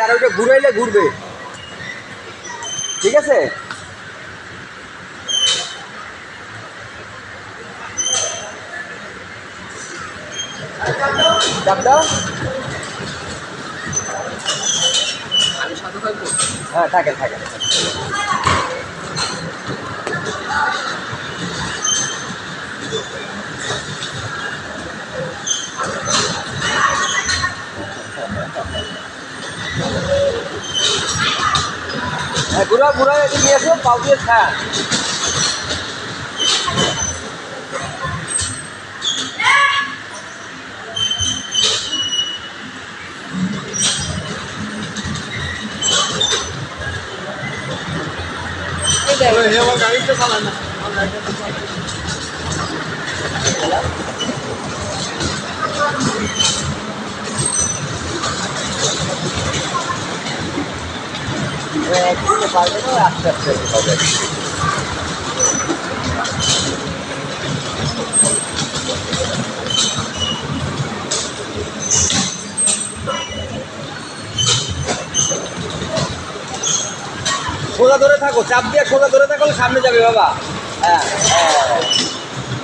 আর ওইটা ঘুরাইলে ঘুরবে, ঠিক আছে? চাপ দাও। আমি সাথে থাকবো। হ্যাঁ, থাকেন থাকেন। হ্যাঁ, ঘুরাও ঘুরাও, এদিকে নিয়ে আসো, পাও দিয়ে। হ্যাঁ, আমার গাড়িটা চালায় না। একদিনে পারবে না, আস্তে আস্তে হবে। সোজা ধরে থাকো, চাপ দিয়ে সোজা ধরে থাকলে সামনে যাবে বাবা। হ্যাঁ হ্যাঁ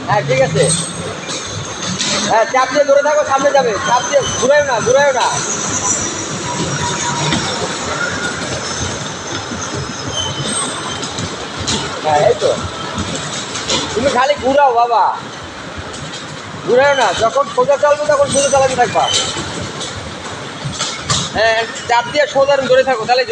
হ্যাঁ, ঠিক আছে। হ্যাঁ, চাপ দিয়ে ধরে থাকো, সামনে যাবে। চাপ দিয়ে ঘুরাইও না, ঘুরাইও না। হ্যাঁ, এই তো। তুমি খালি ঘুরাও বাবা, ঘুরাইও না। যখন সোজা চালবে তখন সোজা চালাতে থাকবা। হ্যাঁ, চাপ দিয়ে সোজা ধরে থাকো, তাহলে